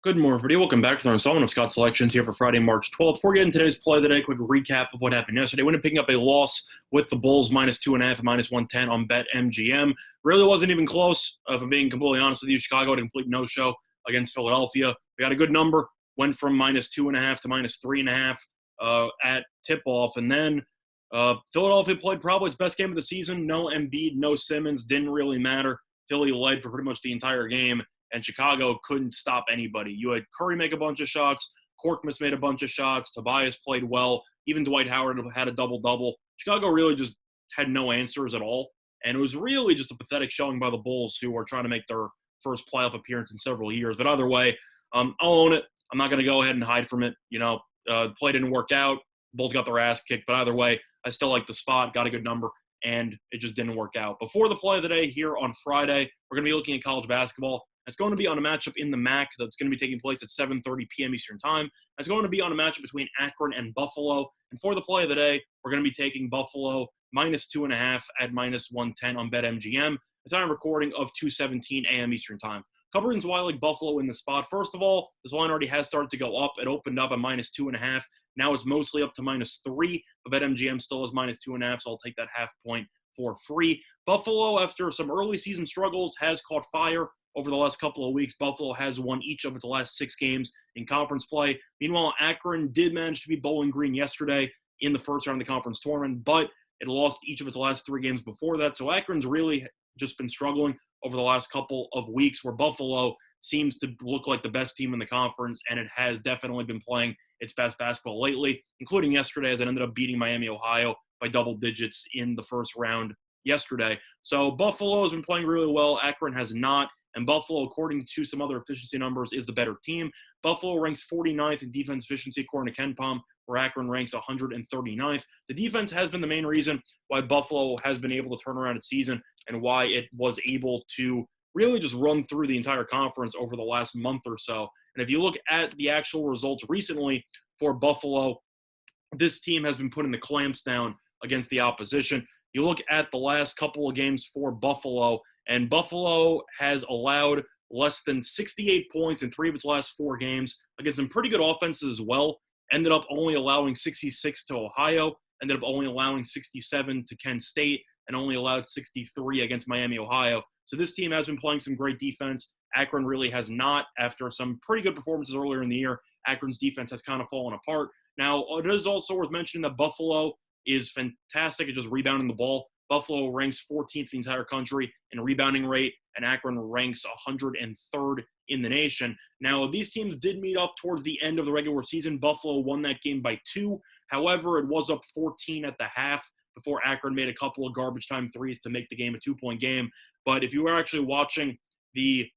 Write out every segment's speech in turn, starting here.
Good morning, everybody. Welcome back to the installment of Scott Selections here for Friday, March 12th. Before we get into today's play of the day, quick recap of what happened yesterday. We ended up picking up a loss with the Bulls -2.5 and -110 on BetMGM. Really wasn't even close, if I'm being completely honest with you. Chicago had a complete no-show against Philadelphia. We got a good number, went from -2.5 to -3.5 at tip-off. And then Philadelphia played probably its best game of the season. No Embiid, no Simmons, didn't really matter. Philly led for pretty much the entire game. And Chicago couldn't stop anybody. You had Curry make a bunch of shots. Korkmaz made a bunch of shots. Tobias played well. Even Dwight Howard had a double-double. Chicago really just had no answers at all. And it was really just a pathetic showing by the Bulls, who are trying to make their first playoff appearance in several years. But either way, I'll own it. I'm not going to go ahead and hide from it. The play didn't work out. Bulls got their ass kicked. But either way, I still like the spot, got a good number, and it just didn't work out. Before the play of the day here on Friday, we're going to be looking at college basketball. It's going to be on a matchup in the MAC that's going to be taking place at 7:30 p.m. Eastern Time. It's going to be on a matchup between Akron and Buffalo. And for the play of the day, we're going to be taking Buffalo -2.5 at -110 on BetMGM. The time of recording of 2:17 a.m. Eastern Time. Couple reasons why I like Buffalo in the spot. First of all, this line already has started to go up. It opened up at -2.5. Now it's mostly up to -3. But BetMGM still is -2.5, so I'll take that half point for free. Buffalo, after some early season struggles, has caught fire over the last couple of weeks. Buffalo has won each of its last 6 games in conference play. Meanwhile, Akron did manage to beat Bowling Green yesterday in the first round of the conference tournament, but it lost each of its last 3 games before that. So Akron's really just been struggling over the last couple of weeks, where Buffalo seems to look like the best team in the conference, and it has definitely been playing its best basketball lately, including yesterday, as it ended up beating Miami, Ohio by double digits in the first round yesterday. So Buffalo has been playing really well. Akron has not. And Buffalo, according to some other efficiency numbers, is the better team. Buffalo ranks 49th in defense efficiency, according to KenPom, where Akron ranks 139th. The defense has been the main reason why Buffalo has been able to turn around its season and why it was able to really just run through the entire conference over the last month or so. And if you look at the actual results recently for Buffalo, this team has been putting the clamps down against the opposition. You look at the last couple of games for Buffalo, and Buffalo has allowed less than 68 points in 3 of its last 4 games against some pretty good offenses as well. Ended up only allowing 66 to Ohio, ended up only allowing 67 to Kent State, and only allowed 63 against Miami, Ohio. So this team has been playing some great defense. Akron really has not. After some pretty good performances earlier in the year, Akron's defense has kind of fallen apart. Now, it is also worth mentioning that Buffalo is fantastic at just rebounding the ball. Buffalo ranks 14th in the entire country in rebounding rate, and Akron ranks 103rd in the nation. Now, these teams did meet up towards the end of the regular season. Buffalo won that game by 2. However, it was up 14 at the half before Akron made a couple of garbage time threes to make the game a 2-point game. But if you were actually watching the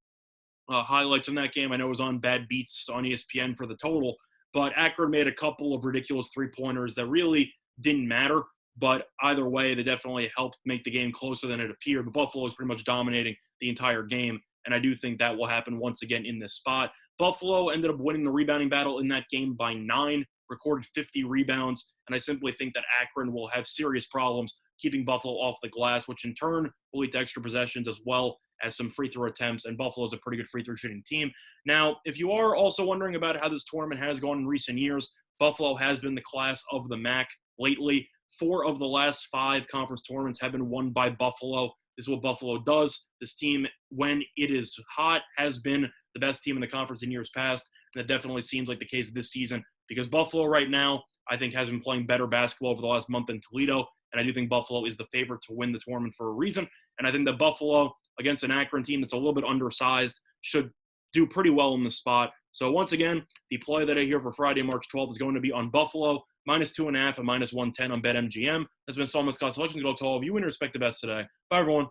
highlights in that game, I know it was on Bad Beats on ESPN for the total, but Akron made a couple of ridiculous three-pointers that really didn't matter. But either way, they definitely helped make the game closer than it appeared. But Buffalo is pretty much dominating the entire game, and I do think that will happen once again in this spot. Buffalo ended up winning the rebounding battle in that game by 9, recorded 50 rebounds, and I simply think that Akron will have serious problems keeping Buffalo off the glass, which in turn will lead to extra possessions as well as some free throw attempts, and Buffalo is a pretty good free throw shooting team. Now, if you are also wondering about how this tournament has gone in recent years, Buffalo has been the class of the MAC lately. 4 of the last 5 conference tournaments have been won by Buffalo. This is what Buffalo does. This team, when it is hot, has been the best team in the conference in years past, and that definitely seems like the case this season, because Buffalo right now, I think, has been playing better basketball over the last month than Toledo, and I do think Buffalo is the favorite to win the tournament for a reason, and I think that Buffalo, against an Akron team that's a little bit undersized, should do pretty well in the spot. So once again, the play that I hear for Friday, March 12th is going to be on Buffalo, -2.5 and -110 on BetMGM. That's been Solomon Scott Selections. Good luck to all of you and respect the best today. Bye, everyone.